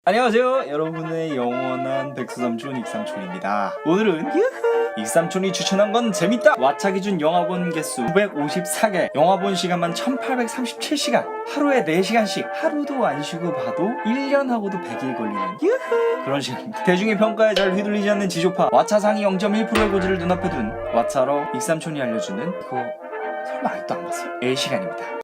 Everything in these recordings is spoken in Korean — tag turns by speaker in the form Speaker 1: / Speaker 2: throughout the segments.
Speaker 1: 안녕하세요, 여러분의 영원한 백수삼촌 익삼촌입니다. 오늘은 익삼촌이 추천한 건 재밌다! 왓챠 기준 영화본 개수 954개, 영화본 시간만 1837시간, 하루에 4시간씩, 하루도 안 쉬고 봐도 1년하고도 100일 걸리는 그런 시간입니다. 대중의 평가에 잘 휘둘리지 않는 지조파, 왓챠 상위 0.1%의 고지를 눈앞에 둔 왓챠로 익삼촌이 알려주는 그거 설마 아직도 안 봤어요? 의 시간입니다.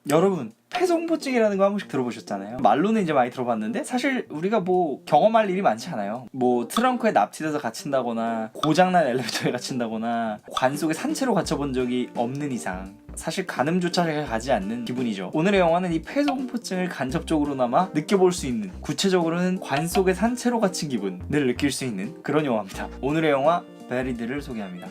Speaker 1: 여러분, 폐소공포증이라는 거 한 번씩 들어보셨잖아요. 말로는 이제 많이 들어봤는데 사실 우리가 뭐 경험할 일이 많지 않아요. 뭐 트렁크에 납치돼서 갇힌다거나 고장난 엘리베이터에 갇힌다거나 관 속에 산채로 갇혀본 적이 없는 이상 사실 가늠조차 잘 가지 않는 기분이죠. 오늘의 영화는 이 폐소공포증을 간접적으로나마 느껴볼 수 있는, 구체적으로는 관 속에 산채로 갇힌 기분을 느낄 수 있는 그런 영화입니다. 오늘의 영화 베리드를 소개합니다.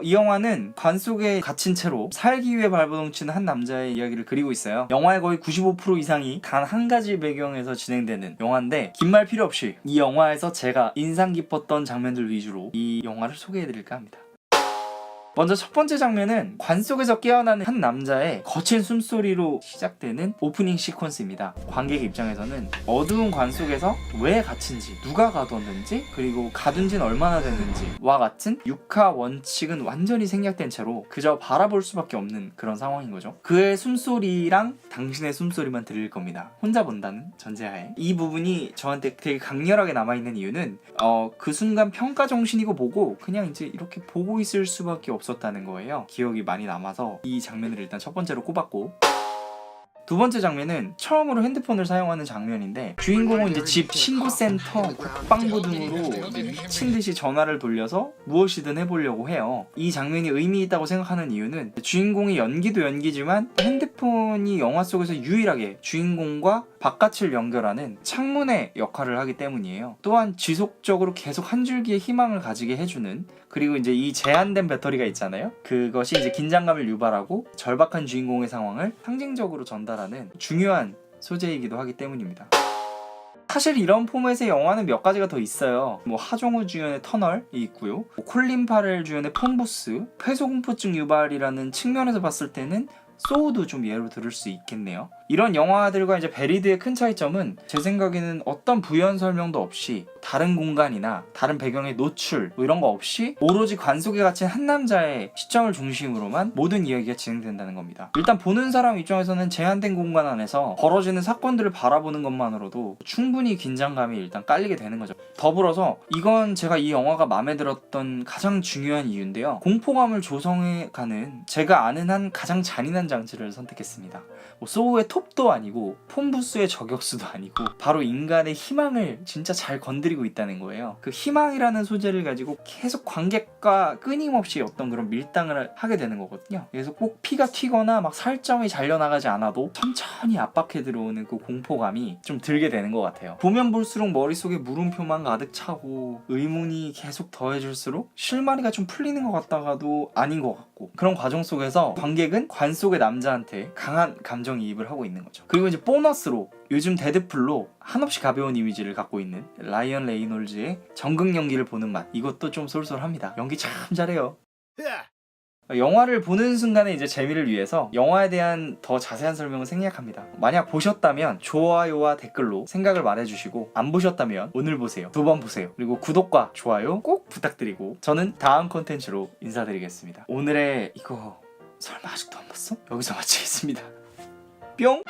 Speaker 1: 이 영화는 관 속에 갇힌 채로 살기 위해 발버둥치는 한 남자의 이야기를 그리고 있어요. 영화의 거의 95% 이상이 단 한 가지 배경에서 진행되는 영화인데 긴 말 필요 없이 이 영화에서 제가 인상 깊었던 장면들 위주로 이 영화를 소개해드릴까 합니다. 먼저 첫 번째 장면은 관 속에서 깨어나는 한 남자의 거친 숨소리로 시작되는 오프닝 시퀀스입니다. 관객의 입장에서는 어두운 관 속에서 왜 갇힌지, 누가 가뒀는지, 그리고 가둔 지는 얼마나 됐는지와 같은 육하 원칙은 완전히 생략된 채로 그저 바라볼 수밖에 없는 그런 상황인 거죠. 그의 숨소리랑 당신의 숨소리만 들릴 겁니다. 혼자 본다는 전제하에. 이 부분이 저한테 되게 강렬하게 남아있는 이유는 그 순간 평가 정신이고 뭐고 그냥 이제 이렇게 보고 있을 수밖에 없었다는 거예요. 기억이 많이 남아서 이 장면을 일단 첫 번째로 꼽았고, 두 번째 장면은 처음으로 핸드폰을 사용하는 장면인데 주인공은 이제 집 신고센터, 국방부 등으로 이제 미친 듯이 전화를 돌려서 무엇이든 해보려고 해요. 이 장면이 의미 있다고 생각하는 이유는 주인공의 연기도 연기지만 핸드폰이 영화 속에서 유일하게 주인공과 바깥을 연결하는 창문의 역할을 하기 때문이에요. 또한 지속적으로 계속 한 줄기의 희망을 가지게 해주는, 그리고 이제 이 제한된 배터리가 있잖아요. 그것이 이제 긴장감을 유발하고 절박한 주인공의 상황을 상징적으로 전달하는 중요한 소재이기도 하기 때문입니다. 사실 이런 포맷의 영화는 몇 가지가 더 있어요. 뭐 하정우 주연의 터널이 있고요. 뭐 콜린 파렐 주연의 폰부스, 폐소공포증 유발이라는 측면에서 봤을 때는 소우도 좀 예로 들을 수 있겠네요. 이런 영화들과 이제 베리드의 큰 차이점은 제 생각에는 어떤 부연 설명도 없이 다른 공간이나 다른 배경의 노출 뭐 이런 거 없이 오로지 관 속에 갇힌 한 남자의 시점을 중심으로만 모든 이야기가 진행된다는 겁니다. 일단 보는 사람 입장에서는 제한된 공간 안에서 벌어지는 사건들을 바라보는 것만으로도 충분히 긴장감이 일단 깔리게 되는 거죠. 더불어서 이건 제가 이 영화가 마음에 들었던 가장 중요한 이유인데요. 공포감을 조성해가는 제가 아는 한 가장 잔인한 장치를 선택했습니다. 뭐 소우의 톱도 아니고 폰부스의 저격수도 아니고 바로 인간의 희망을 진짜 잘 건드리고 있다는 거예요. 그 희망이라는 소재를 가지고 계속 관객과 끊임없이 어떤 그런 밀당을 하게 되는 거거든요. 그래서 꼭 피가 튀거나 막 살점이 잘려나가지 않아도 천천히 압박해 들어오는 그 공포감이 좀 들게 되는 것 같아요. 보면 볼수록 머릿속에 물음표만 가득 차고 의문이 계속 더해질수록 실마리가 좀 풀리는 것 같다가도 아닌 것 같고, 그런 과정 속에서 관객은 관 속의 남자한테 강한 감정이입을 하고 있는 거죠. 그리고 이제 보너스로 요즘 데드풀로 한없이 가벼운 이미지를 갖고 있는 라이언 레이놀즈의 정극 연기를 보는 맛, 이것도 좀 쏠쏠합니다. 연기 참 잘해요. 영화를 보는 순간에 이제 재미를 위해서 영화에 대한 더 자세한 설명을 생략합니다. 만약 보셨다면 좋아요와 댓글로 생각을 말해주시고, 안 보셨다면 오늘 보세요, 2번 보세요, 그리고 구독과 좋아요 꼭 부탁드리고 저는 다음 콘텐츠로 인사드리겠습니다. 오늘의 이거 설마 아직도 안 봤어? 여기서 마치겠습니다. 뿅!